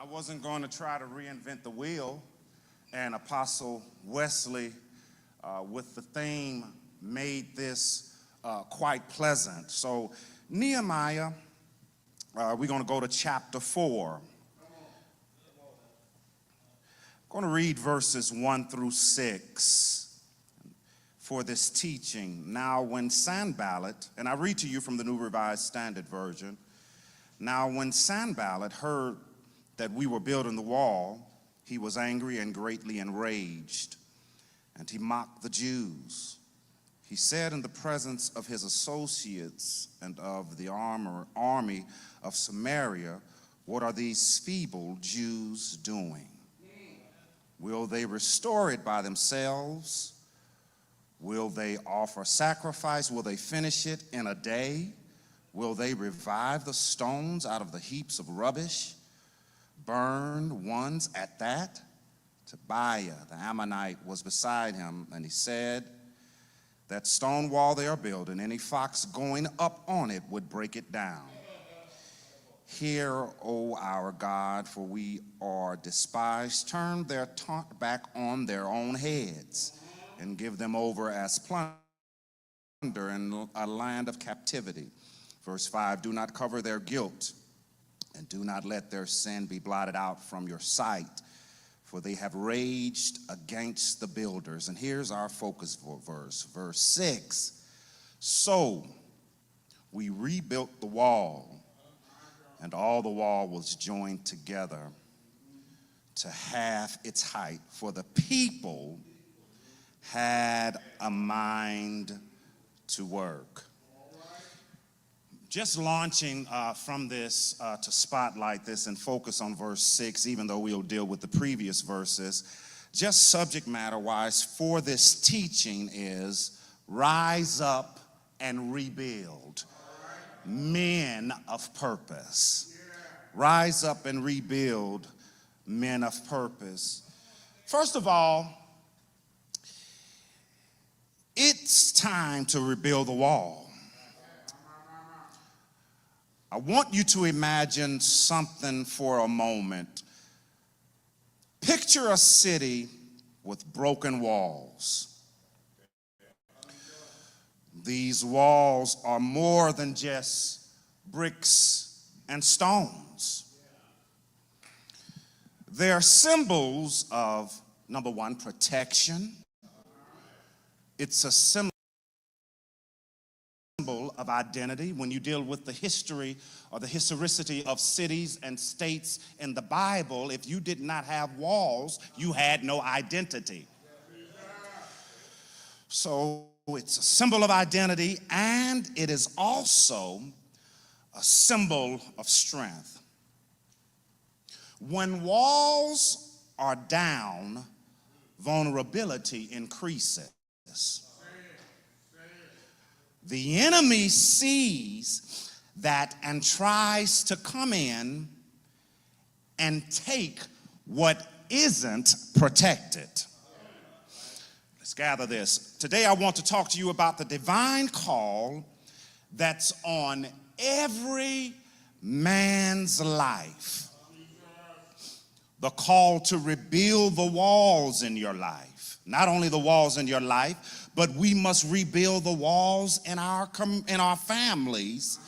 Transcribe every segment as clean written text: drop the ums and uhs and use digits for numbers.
I wasn't going to try to reinvent the wheel, and Apostle Wesley, with the theme, made this quite pleasant. So Nehemiah, we're going to go to chapter 4. I'm going to read verses 1 through 6 for this teaching. Now when Sanballat, and I read to you from the New Revised Standard Version. Now when Sanballat heard that we were building the wall, he was angry and greatly enraged, and he mocked the Jews. He said in the presence of his associates and of the army of Samaria, "What are these feeble Jews doing? Will they restore it by themselves? Will they offer sacrifice? Will they finish it in a day? Will they revive the stones out of the heaps of rubbish? Burned ones at that?" Tobiah the Ammonite was beside him, and he said, "That stone wall they are building, any fox going up on it would break it down. Hear, O our God, for we are despised. Turn their taunt back on their own heads, and give them over as plunder in a land of captivity." Verse 5, "Do not cover their guilt, and do not let their sin be blotted out from your sight, for they have raged against the builders." And here's our focus verse, verse 6. "So we rebuilt the wall, and all the wall was joined together to half its height, for the people had a mind to work." Just launching from this to spotlight this and focus on verse 6, even though we'll deal with the previous verses, just subject matter wise for this teaching is rise up and rebuild. Men of purpose. Rise up and rebuild, men of purpose. First of all, it's time to rebuild the wall. I want you to imagine something for a moment. Picture a city with broken walls. These walls are more than just bricks and stones. They're symbols of, number one, protection. It's a symbol of identity. When you deal with the history or the historicity of cities and states in the Bible, if you did not have walls, you had no identity. So it's a symbol of identity, and it is also a symbol of strength. When walls are down, vulnerability increases. The enemy sees that and tries to come in and take what isn't protected. Let's gather this. Today I want to talk to you about the divine call that's on every man's life. The call to rebuild the walls in your life. Not only the walls in your life, but we must rebuild the walls in our families,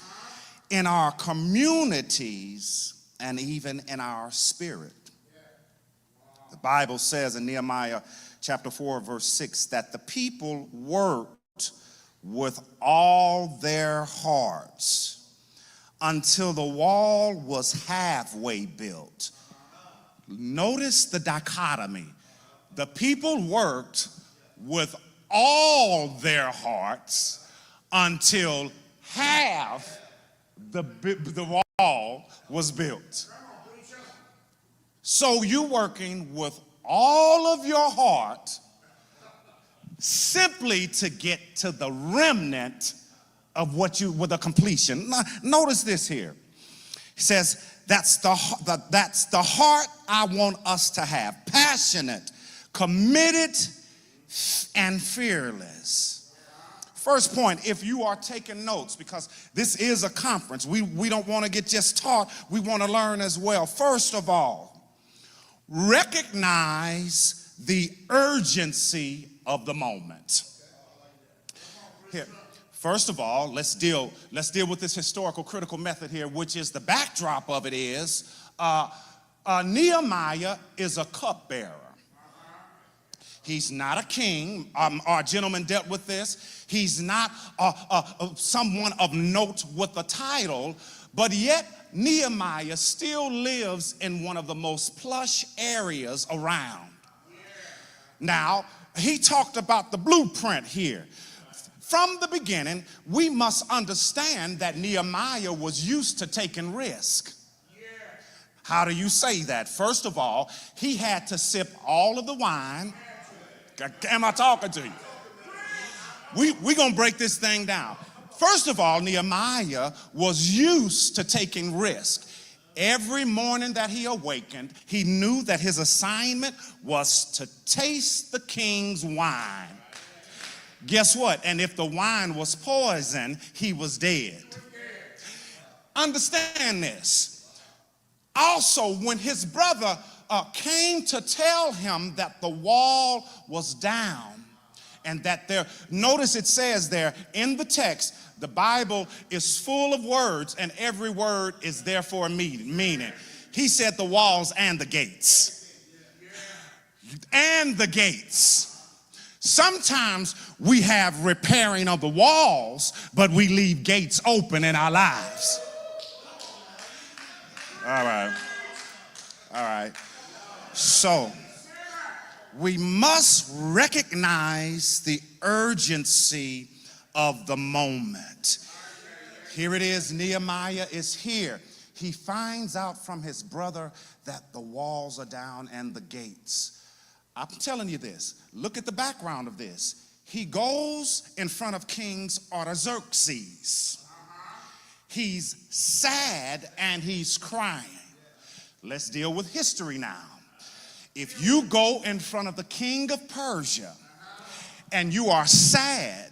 in our communities, and even in our spirit. The Bible says in Nehemiah chapter 4, verse 6, that the people worked with all their hearts until the wall was halfway built. Notice the dichotomy. The people worked with all their hearts until half the wall was built. So you working with all of your heart simply to get to the remnant of with the completion. Now, notice this here. He says, that's the heart I want us to have. Passionate, committed, and fearless. First point, if you are taking notes, because this is a conference, we don't want to get just taught, we want to learn as well. First of all, recognize the urgency of the moment. Here, first of all, let's deal with this historical critical method here, which is the backdrop of it is Nehemiah is a cupbearer. He's not a king. Our gentleman dealt with this. He's not someone of note with a title, but yet Nehemiah still lives in one of the most plush areas around. Now, he talked about the blueprint here. From the beginning, we must understand that Nehemiah was used to taking risk. How do you say that? First of all, he had to sip all of the wine. Am I talking to you? We're going to break this thing down. First of all, Nehemiah was used to taking risk. Every morning that he awakened, he knew that his assignment was to taste the king's wine. Guess what? And if the wine was poison, he was dead. Understand this. Also, when his brother came to tell him that the wall was down and that there, notice it says there in the text, the Bible is full of words and every word is there for a meaning. He said the walls and the gates. And the gates. Sometimes we have repairing of the walls, but we leave gates open in our lives. All right. So, we must recognize the urgency of the moment. Here it is, Nehemiah is here. He finds out from his brother that the walls are down and the gates. I'm telling you this, look at the background of this. He goes in front of King Artaxerxes. He's sad and he's crying. Let's deal with history now. If you go in front of the king of Persia and you are sad,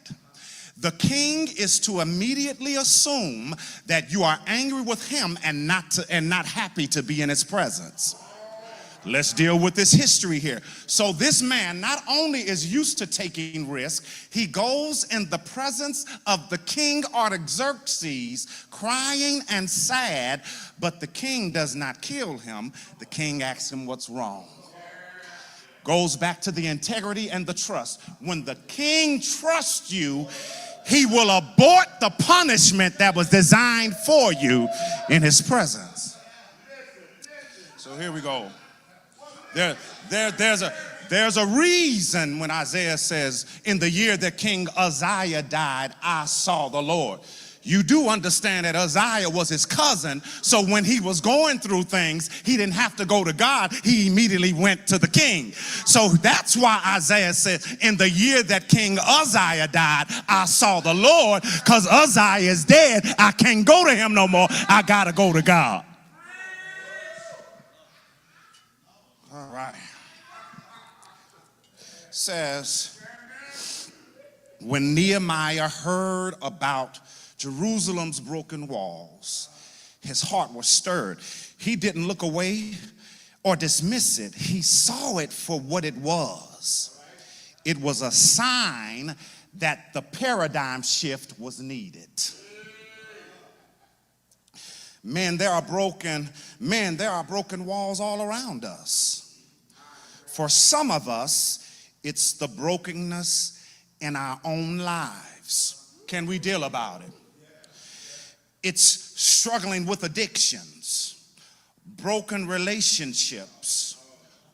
the king is to immediately assume that you are angry with him and not happy to be in his presence. Let's deal with this history here. So this man not only is used to taking risk, he goes in the presence of the king Artaxerxes, crying and sad, but the king does not kill him. The king asks him what's wrong. Goes back to the integrity and the trust. When the king trusts you, he will abort the punishment that was designed for you in his presence. So here we go. There's a reason when Isaiah says, in the year that King Uzziah died, I saw the Lord. You do understand that Uzziah was his cousin, so when he was going through things, he didn't have to go to God. He immediately went to the king. So that's why Isaiah said, in the year that King Uzziah died, I saw the Lord, because Uzziah is dead. I can't go to him no more. I got to go to God. All right. Says, when Nehemiah heard about Jerusalem's broken walls, his heart was stirred. He didn't look away or dismiss it. He saw it for what it was. It was a sign that the paradigm shift was needed. There are broken walls all around us. For some of us, it's the brokenness in our own lives. Can we deal about it? It's struggling with addictions, broken relationships,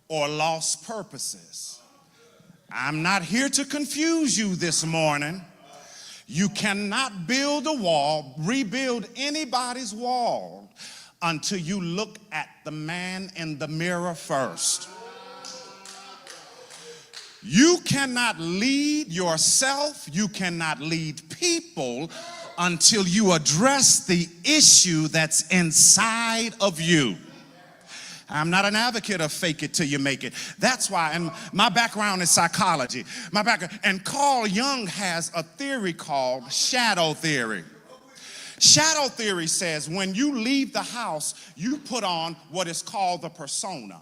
or lost purposes. I'm not here to confuse you this morning. You cannot build a wall, rebuild anybody's wall until you look at the man in the mirror first. You cannot lead yourself, you cannot lead people until you address the issue that's inside of you. I'm not an advocate of fake it till you make it. That's why, and my background is psychology. And Carl Jung has a theory called shadow theory. Shadow theory says when you leave the house, you put on what is called the persona.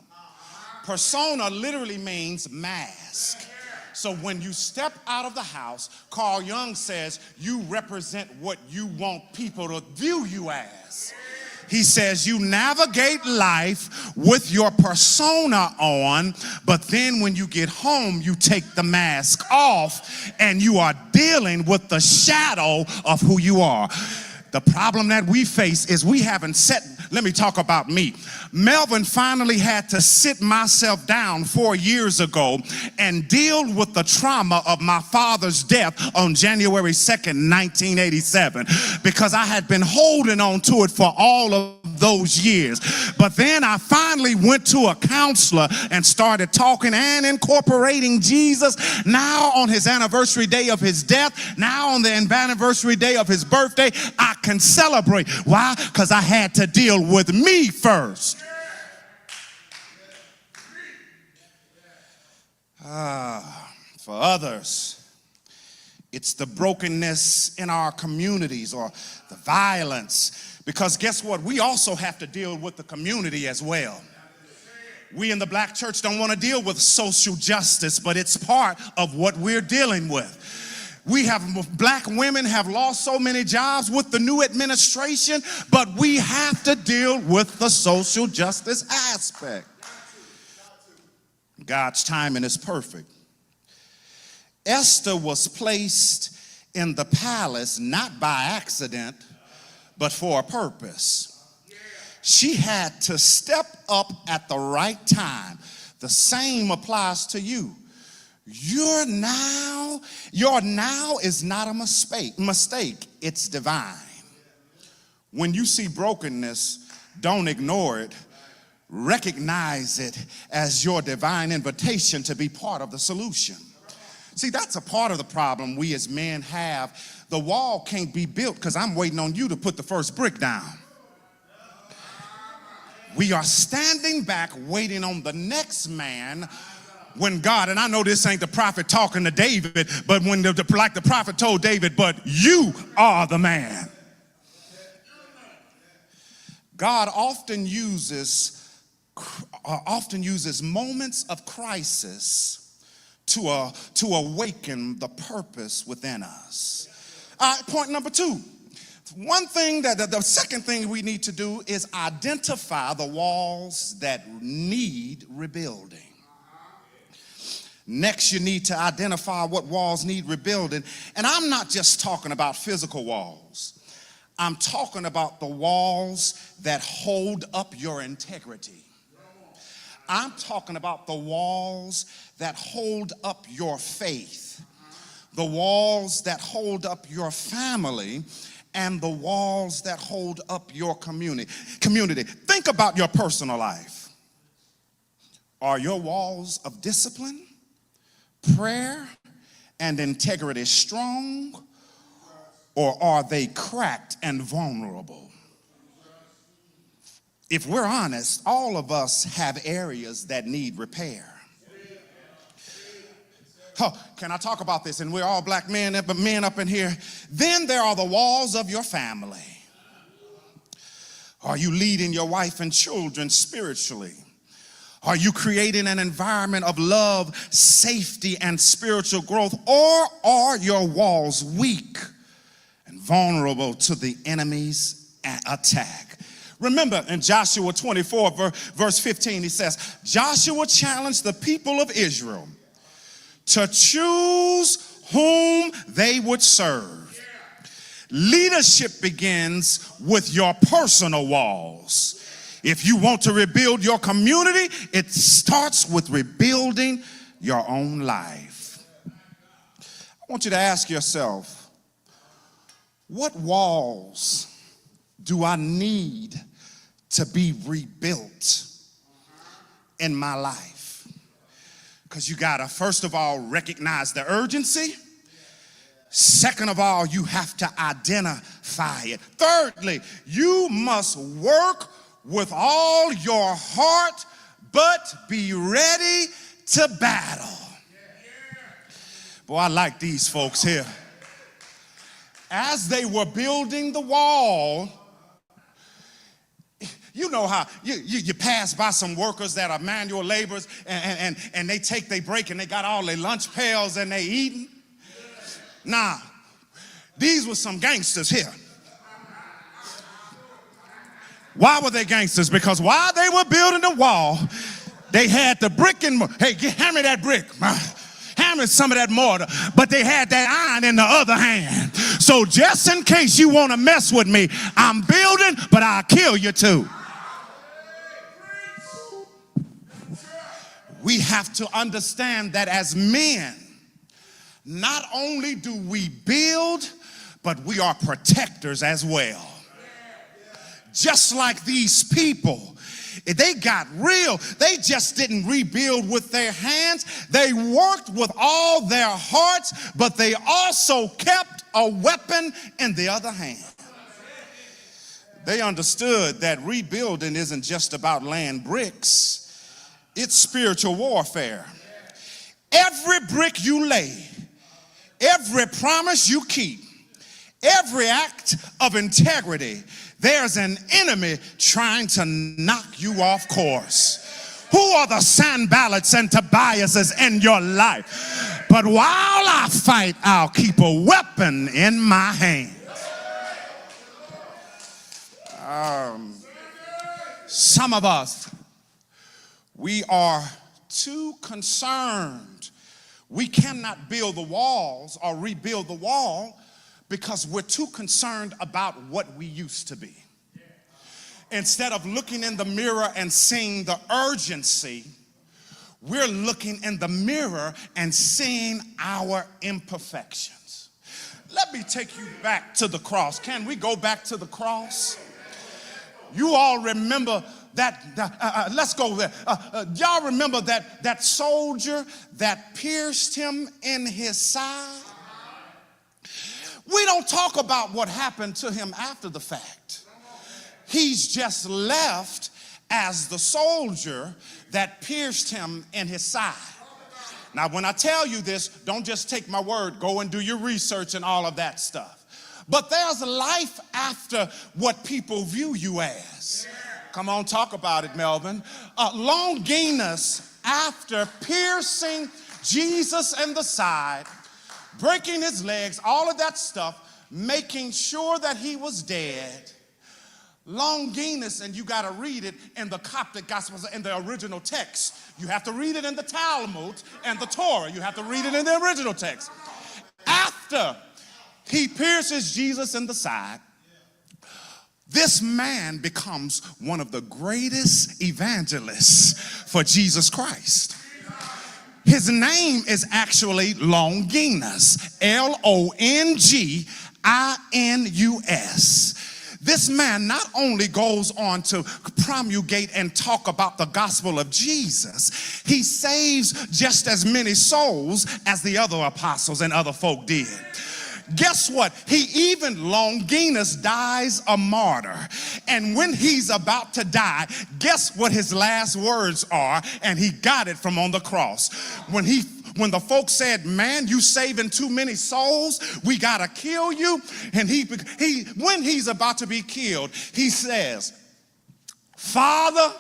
Persona literally means mask. So when you step out of the house, Carl Jung says you represent what you want people to view you as. He says you navigate life with your persona on, but then when you get home, you take the mask off and you are dealing with the shadow of who you are. The problem that we face is we haven't set, let me talk about me. Melvin finally had to sit myself down 4 years ago and deal with the trauma of my father's death on January 2nd, 1987, because I had been holding on to it for all of those years. But then I finally went to a counselor and started talking and incorporating Jesus. Now on his anniversary day of his death, now on the anniversary day of his birthday, I can celebrate. Why? Because I had to deal with me first. For others, it's the brokenness in our communities or the violence. Because guess what? We also have to deal with the community as well. We in the black church don't want to deal with social justice, but it's part of what we're dealing with. Black women have lost so many jobs with the new administration, but we have to deal with the social justice aspect. God's timing is perfect. Esther was placed in the palace not by accident, but for a purpose. She had to step up at the right time. The same applies to you. Your now is not a mistake, it's divine. When you see brokenness, don't ignore it. Recognize it as your divine invitation to be part of the solution. See, that's a part of the problem we as men have. The wall can't be built because I'm waiting on you to put the first brick down. We are standing back waiting on the next man when God, and I know this ain't the prophet talking to David, but when like the prophet told David, but you are the man. God often uses moments of crisis to awaken the purpose within us. Point number 2. The second thing we need to do is identify the walls that need rebuilding. Next, you need to identify what walls need rebuilding. And I'm not just talking about physical walls. I'm talking about the walls that hold up your integrity. I'm talking about the walls that hold up your faith, the walls that hold up your family, and the walls that hold up your community. Think about your personal life. Are your walls of discipline, prayer, and integrity strong, or are they cracked and vulnerable? If we're honest, all of us have areas that need repair. Oh, can I talk about this? And we're all black men up in here. Then there are the walls of your family. Are you leading your wife and children spiritually? Are you creating an environment of love, safety, and spiritual growth? Or are your walls weak and vulnerable to the enemy's attack? Remember in Joshua 24, verse 15, he says, Joshua challenged the people of Israel to choose whom they would serve. Leadership begins with your personal walls. If you want to rebuild your community, it starts with rebuilding your own life. I want you to ask yourself, what walls do I need to be rebuilt in my life? Because you gotta, first of all, recognize the urgency. Second of all, you have to identify it. Thirdly, you must work with all your heart, but be ready to battle. Boy, I like these folks here. As they were building the wall, you know how you pass by some workers that are manual laborers and they take their break and they got all their lunch pails and they eating. Now, these were some gangsters here. Why were they gangsters? Because while they were building the wall, they had the brick and mortar. Hey, hand me that brick. Hand me some of that mortar. But they had that iron in the other hand. So just in case you want to mess with me, I'm building, but I'll kill you too. We have to understand that as men, not only do we build, but we are protectors as well. Just like these people, they got real. They just didn't rebuild with their hands. They worked with all their hearts, but they also kept a weapon in the other hand. They understood that rebuilding isn't just about laying bricks. It's spiritual warfare. Every brick you lay, every promise you keep, every act of integrity, there's an enemy trying to knock you off course. Who are the Sanballats and Tobiases in your life? But while I fight, I'll keep a weapon in my hand. Some of us, we are too concerned. We cannot build the walls or rebuild the wall because we're too concerned about what we used to be. Instead of looking in the mirror and seeing the urgency, we're looking in the mirror and seeing our imperfections. Let me take you back to the cross. Can we go back to the cross? You all remember that, let's go there. Y'all remember that soldier that pierced him in his side? We don't talk about what happened to him after the fact. He's just left as the soldier that pierced him in his side. Now, when I tell you this, don't just take my word. Go and do your research and all of that stuff. But there's a life after what people view you as. Come on, talk about it, Melvin. Longinus, after piercing Jesus in the side, breaking his legs, all of that stuff, making sure that he was dead. Longinus, and you got to read it in the Coptic Gospels, in the original text. You have to read it in the Talmud and the Torah. You have to read it in the original text. After he pierces Jesus in the side, this man becomes one of the greatest evangelists for Jesus Christ. His name is actually Longinus, Longinus. This man not only goes on to promulgate and talk about the gospel of Jesus, he saves just as many souls as the other apostles and other folk did. Guess what? Longinus dies a martyr. And when he's about to die, guess what his last words are? And he got it from on the cross. When the folks said, man, you saving too many souls, we gotta kill you. And when he's about to be killed, he says, Father,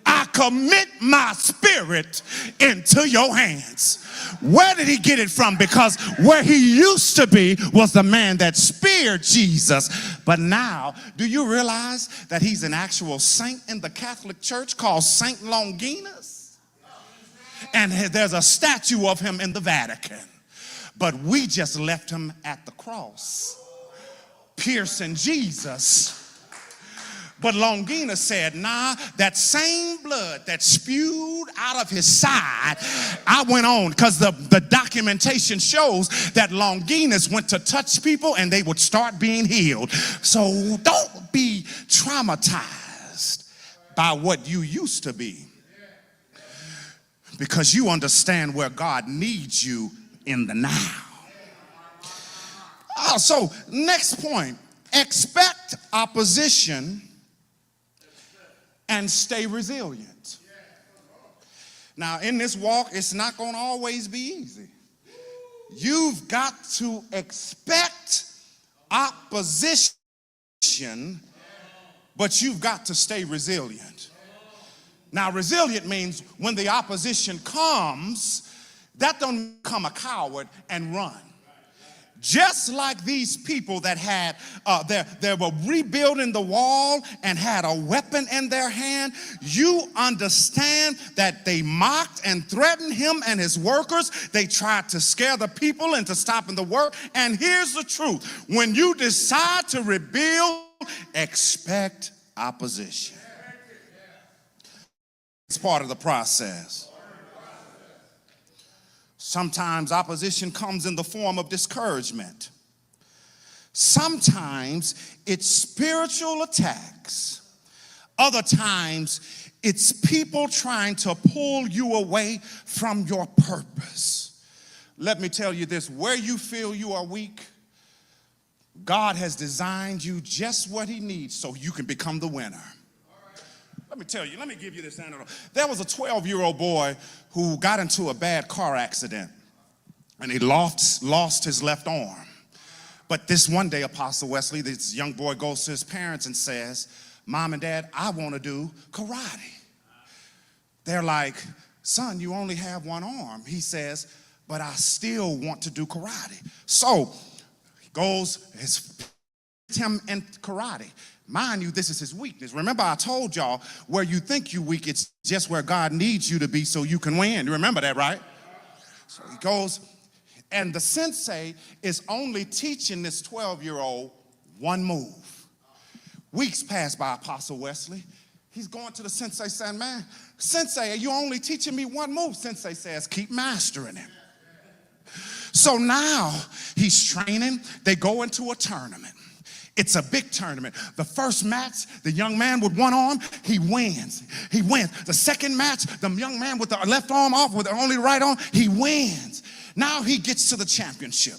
I commit my spirit into your hands. Where did he get it from? Because where he used to be was the man that speared Jesus. But now, do you realize that he's an actual saint in the Catholic Church called Saint Longinus? And there's a statue of him in the Vatican. But we just left him at the cross, piercing Jesus. But Longinus said, nah, that same blood that spewed out of his side, I went on, because the documentation shows that Longinus went to touch people and they would start being healed. So don't be traumatized by what you used to be, because you understand where God needs you in the now. So next point, expect opposition and stay resilient. Now, in this walk, it's not going to always be easy. You've got to expect opposition, but you've got to stay resilient. Now, resilient means when the opposition comes, that don't become a coward and run. Just like these people that had, they were rebuilding the wall and had a weapon in their hand, you understand that they mocked and threatened him and his workers. They tried to scare the people into stopping the work. And here's the truth. When you decide to rebuild, expect opposition. It's part of the process. Sometimes opposition comes in the form of discouragement. Sometimes it's spiritual attacks. Other times it's people trying to pull you away from your purpose. Let me tell you this, where you feel you are weak, God has designed you just what he needs so you can become the winner. Let me tell you, let me give you this anecdote. There was a 12-year-old boy who got into a bad car accident, and he lost his left arm. But this one day, Apostle Wesley, this young boy goes to his parents and says, Mom and Dad, I want to do karate. They're like, son, you only have one arm. He says, but I still want to do karate. So he goes, him in karate. Mind you, this is his weakness. Remember, I told y'all where you think you're weak, it's just where God needs you to be so you can win. You remember that, right? So he goes, and the sensei is only teaching this 12-year-old one move. Weeks pass by, Apostle Wesley. He's going to the sensei saying, man, sensei, are you only teaching me one move? Sensei says, keep mastering it. So now he's training. They go into a tournament. It's a big tournament. The first match, the young man with one arm, he wins. He wins. The second match, the young man with the left arm off with the only right arm, he wins. Now he gets to the championship.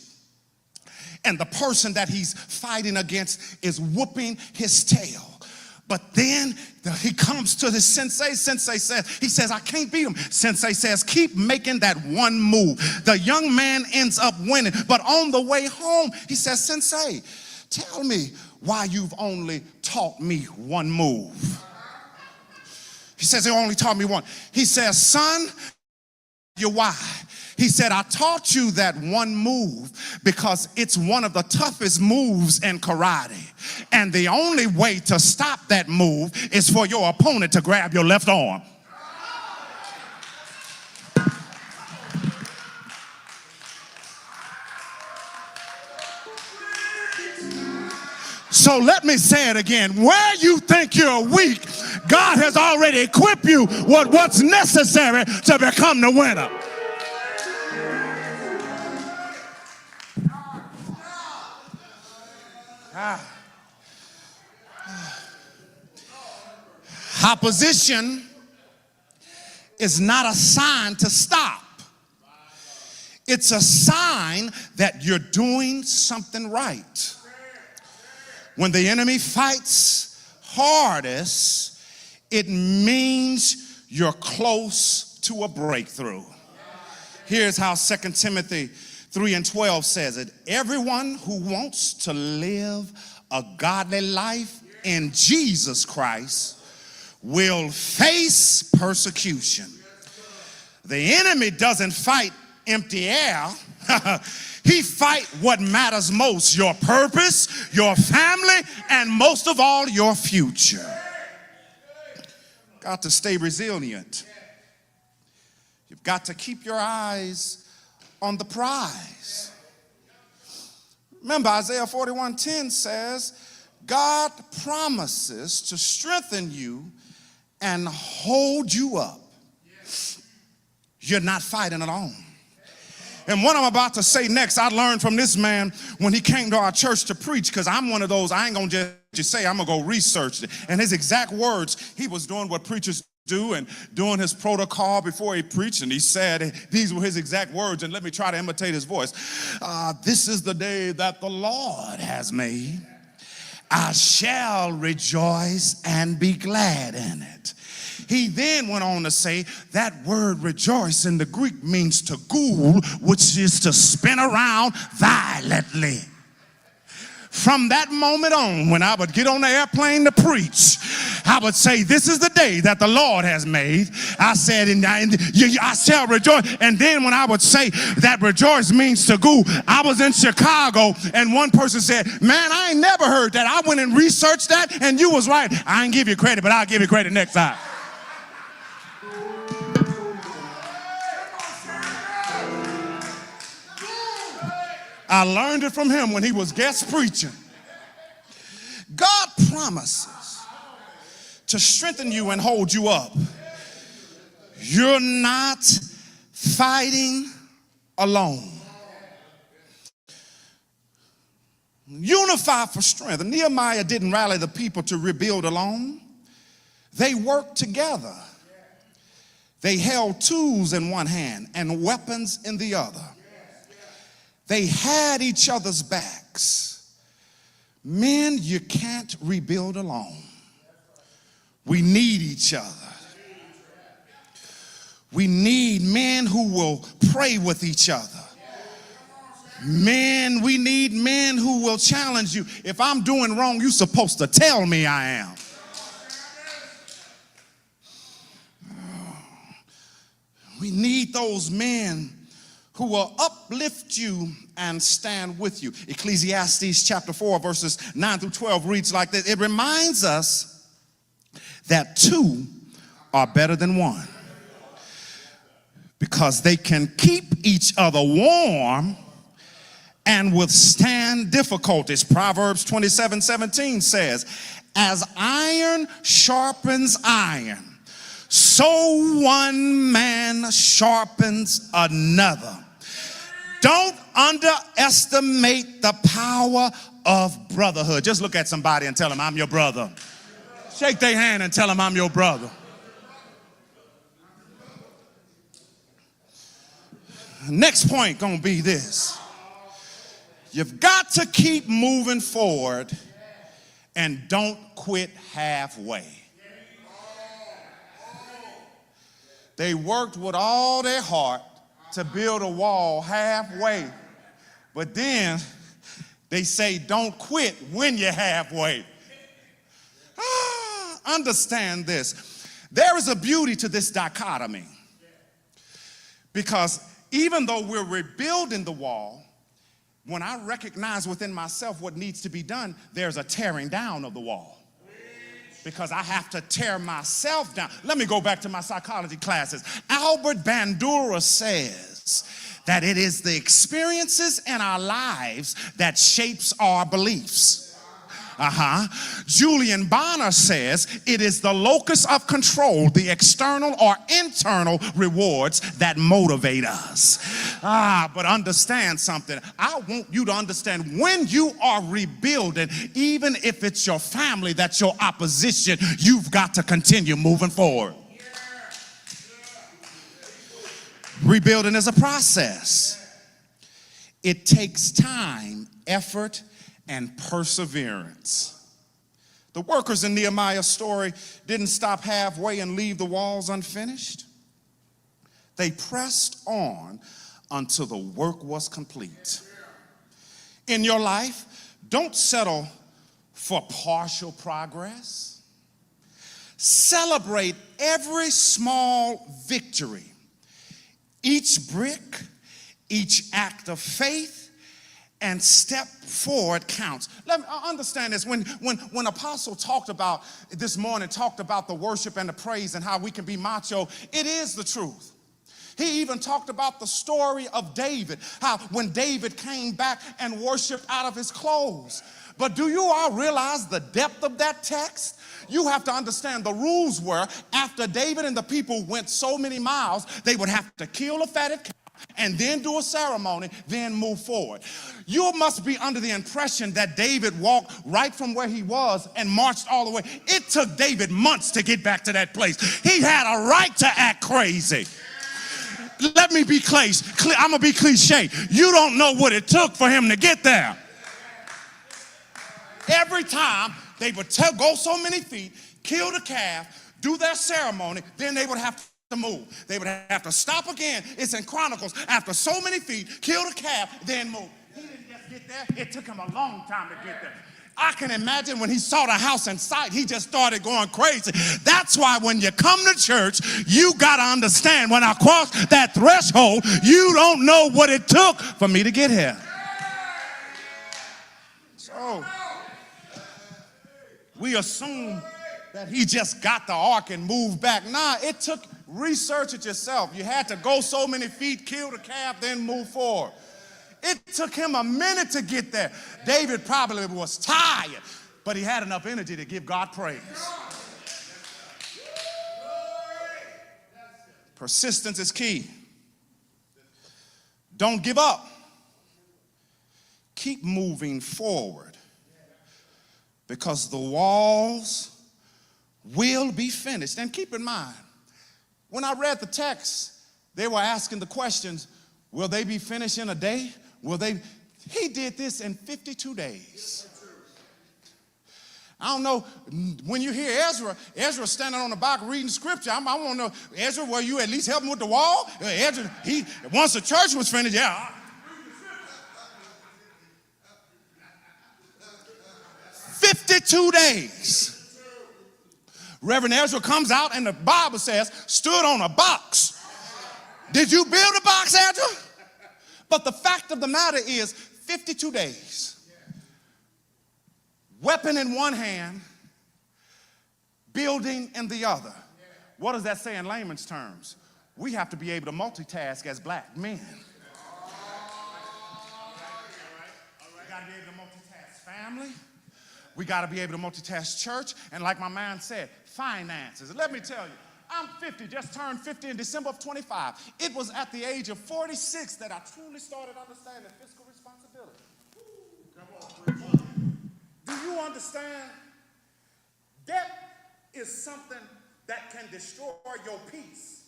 And the person that he's fighting against is whooping his tail. But then he comes to the sensei. Sensei says, I can't beat him. Sensei says, keep making that one move. The young man ends up winning. But on the way home, he says, Sensei, tell me why you've only taught me one move. He says, he only taught me one. He says, son, you why? He said, I taught you that one move because it's one of the toughest moves in karate. And the only way to stop that move is for your opponent to grab your left arm. So let me say it again. Where you think you're weak, God has already equipped you with what's necessary to become the winner. Opposition is not a sign to stop. It's a sign that you're doing something right. When the enemy fights hardest, it means you're close to a breakthrough. Here's how 2 Timothy 3:12 says it. Everyone who wants to live a godly life in Jesus Christ will face persecution. The enemy doesn't fight empty air. He fight what matters most, your purpose, your family, and most of all, your future. Got to stay resilient. You've got to keep your eyes on the prize. Remember, Isaiah 41:10 says, God promises to strengthen you and hold you up. You're not fighting alone. And what I'm about to say next, I learned from this man when he came to our church to preach, because I'm one of those, I ain't going to just say, I'm going to go research it. And his exact words, he was doing what preachers do and doing his protocol before he preached. And he said, these were his exact words, and let me try to imitate his voice. This is the day that the Lord has made. I shall rejoice and be glad in it. He then went on to say that word rejoice in the Greek means to gul, which is to spin around violently. From that moment on, when I would get on the airplane to preach, I would say, this is the day that the Lord has made. I said, and I shall rejoice. And then when I would say that rejoice means to go, I was in Chicago, and one person said, man, I ain't never heard that. I went and researched that, and you was right. I ain't give you credit, but I'll give you credit next time. I learned it from him when he was guest preaching. God promises to strengthen you and hold you up. You're not fighting alone. Unify for strength. Nehemiah didn't rally the people to rebuild alone. They worked together. They held tools in one hand and weapons in the other. They had each other's backs. Men, you can't rebuild alone. We need each other. We need men who will pray with each other. Men, we need men who will challenge you. If I'm doing wrong, you're supposed to tell me I am. We need those men who will uplift you and stand with you. Ecclesiastes chapter 4, verses 9 through 12 reads like this. It reminds us that two are better than one because they can keep each other warm and withstand difficulties. Proverbs 27:17 says, as iron sharpens iron, so one man sharpens another. Don't underestimate the power of brotherhood. Just look at somebody and tell them, I'm your brother. Shake their hand and tell them, I'm your brother. Next point gonna be this. You've got to keep moving forward and don't quit halfway. They worked with all their heart to build a wall halfway. But then they say, don't quit when you're halfway. Understand this. There is a beauty to this dichotomy. Because even though we're rebuilding the wall, when I recognize within myself what needs to be done, there's a tearing down of the wall. Because I have to tear myself down. Let me go back to my psychology classes. Albert Bandura says that it is the experiences in our lives that shapes our beliefs. Julian Bonner says it is the locus of control, the external or internal rewards that motivate us. But understand something. I want you to understand when you are rebuilding, even if it's your family that's your opposition, you've got to continue moving forward. Rebuilding is a process. It takes time, effort, and perseverance. The workers in Nehemiah's story didn't stop halfway and leave the walls unfinished. They pressed on until the work was complete. In your life, don't settle for partial progress. Celebrate every small victory. Each brick, each act of faith, and step forward counts. Let me understand this. When Apostle talked about this morning, talked about the worship and the praise and how we can be macho, it is the truth. He even talked about the story of David, how when David came back and worshiped out of his clothes. But do you all realize the depth of that text? You have to understand the rules were after David and the people went so many miles, they would have to kill a fatted cow and then do a ceremony, then move forward. You must be under the impression that David walked right from where he was and marched all the way. It took David months to get back to that place. He had a right to act crazy. Let me be I'm gonna be cliche. You don't know what it took for him to get there. Every time they would go so many feet, kill the calf, do their ceremony, then they would have to move. They would have to stop again. It's in Chronicles. After so many feet, kill the calf, then move. He didn't just get there. It took him a long time to get there. I can imagine when he saw the house in sight, he just started going crazy. That's why when you come to church, you got to understand, when I crossed that threshold, you don't know what it took for me to get here. So we assume that he just got the ark and moved back. Nah, it took, research it yourself. You had to go so many feet, kill the calf, then move forward. It took him a minute to get there. David probably was tired, but he had enough energy to give God praise. Persistence is key. Don't give up. Keep moving forward, because the walls will be finished. And keep in mind, when I read the text, they were asking the questions, will they be finished in a day? He did this in 52 days. I don't know, when you hear Ezra standing on the back reading scripture, I want to know, Ezra, were you at least helping with the wall? Ezra, once the church was finished, yeah. 52 days. Reverend Ezra comes out and the Bible says, stood on a box. Did you build a box, Ezra? But the fact of the matter is, 52 days. Weapon in one hand, building in the other. What does that say in layman's terms? We have to be able to multitask as black men. We got to be able to multitask family. We got to be able to multitask church. And like my man said, finances. Let me tell you, I'm 50, just turned 50 in December of 25. It was at the age of 46 that I truly started understanding fiscal responsibility. Do you understand? Debt is something that can destroy your peace.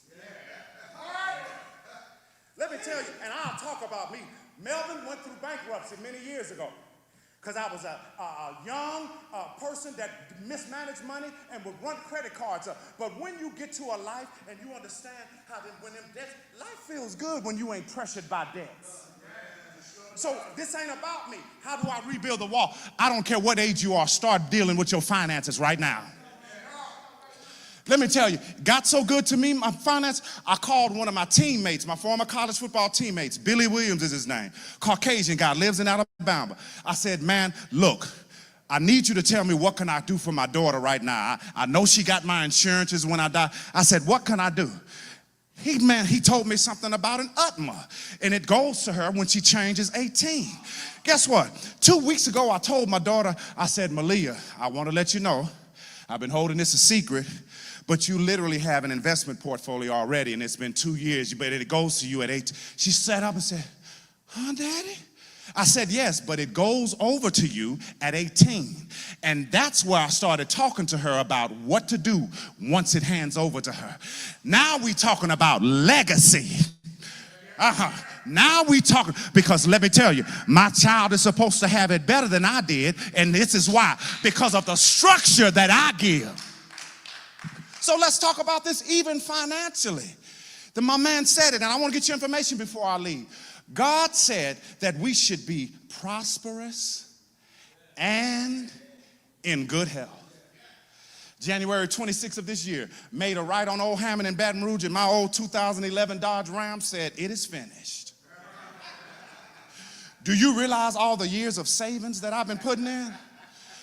All right? Let me tell you, and I'll talk about me. Melvin went through bankruptcy many years ago, because I was a young person that mismanaged money and would run credit cards up. But when you get to a life and you understand how when them debts, life feels good when you ain't pressured by debts. So this ain't about me. How do I rebuild the wall? I don't care what age you are, start dealing with your finances right now. Let me tell you, got so good to me, my finance, I called one of my teammates, my former college football teammates, Billy Williams is his name, Caucasian guy, lives in Alabama. I said, man, look, I need you to tell me what can I do for my daughter right now. I know she got my insurances when I die. I said, what can I do? He told me something about an UTMA, and it goes to her when she changes 18. Guess what? 2 weeks ago, I told my daughter, I said, Malia, I want to let you know, I've been holding this a secret, but you literally have an investment portfolio already, and it's been 2 years, but it goes to you at 18. She sat up and said, huh, Daddy? I said, yes, but it goes over to you at 18. And that's where I started talking to her about what to do once it hands over to her. Now we talking about legacy. Now we talking, because let me tell you, my child is supposed to have it better than I did, and this is why, because of the structure that I give. So let's talk about this even financially. My man said it, and I want to get your information before I leave. God said that we should be prosperous and in good health. January 26th of this year, made a right on Old Hammond in Baton Rouge, and my old 2011 Dodge Ram said, it is finished. Do you realize all the years of savings that I've been putting in?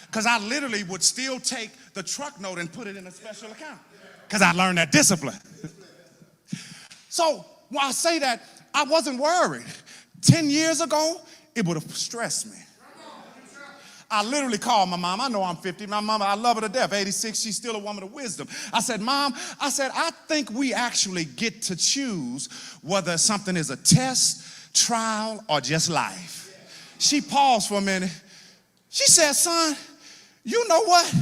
Because I literally would still take the truck note and put it in a special account, because I learned that discipline. So when I say that, I wasn't worried. 10 years ago, it would have stressed me. I literally called my mom. I know I'm 50. My mama, I love her to death. 86, she's still a woman of wisdom. I said, Mom, I think we actually get to choose whether something is a test, trial, or just life. She paused for a minute. She said, son, you know what?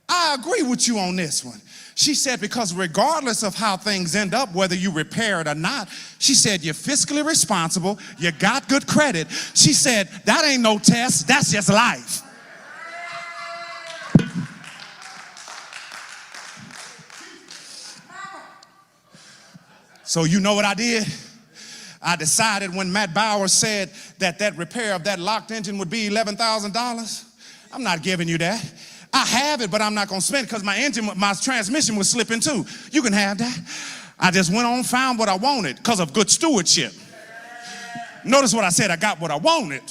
I agree with you on this one. She said, because regardless of how things end up, whether you repair it or not, she said, you're fiscally responsible, you got good credit. She said, that ain't no test, that's just life. So you know what I did? I decided when Matt Bauer said that that repair of that locked engine would be $11,000, I'm not giving you that. I have it, but I'm not going to spend it because my transmission was slipping too. You can have that. I just went on, found what I wanted because of good stewardship. Notice what I said, I got what I wanted.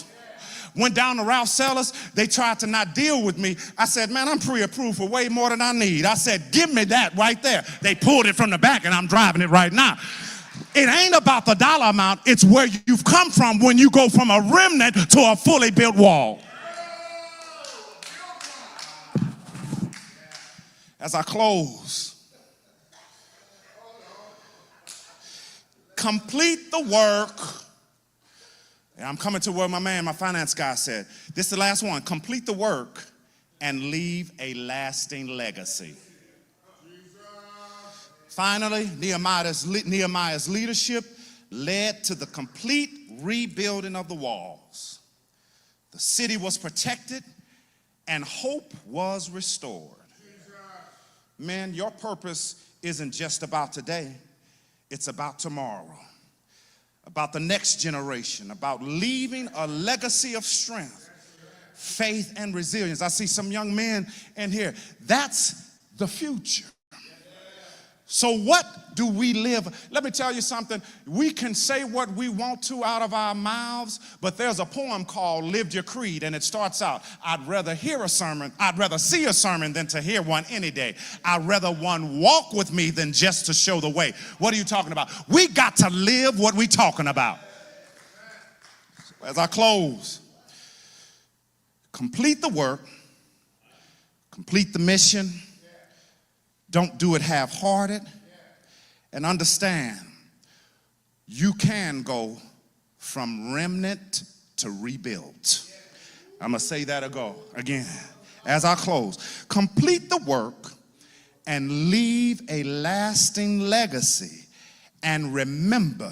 Went down to Ralph Sellers, they tried to not deal with me. I said, man, I'm pre-approved for way more than I need. I said, give me that right there. They pulled it from the back and I'm driving it right now. It ain't about the dollar amount, it's where you've come from when you go from a remnant to a fully built wall. As I close, complete the work. And I'm coming to where my finance guy said. This is the last one. Complete the work and leave a lasting legacy. Finally, Nehemiah's leadership led to the complete rebuilding of the walls. The city was protected and hope was restored. Man, your purpose isn't just about today. It's about tomorrow. About the next generation, about leaving a legacy of strength, faith, and resilience. I see some young men in here. That's the future. So what do we live? Let me tell you something. We can say what we want to out of our mouths, but there's a poem called Lived Your Creed, and it starts out, I'd rather see a sermon than to hear one any day. I'd rather one walk with me than just to show the way. What are you talking about? We got to live what we're talking about. So as I close, complete the work, complete the mission. Don't do it half-hearted, and understand you can go from remnant to rebuilt. I'm going to say that again as I close. Complete the work and leave a lasting legacy, and remember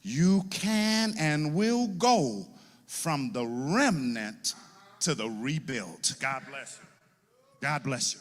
you can and will go from the remnant to the rebuilt. God bless you. God bless you.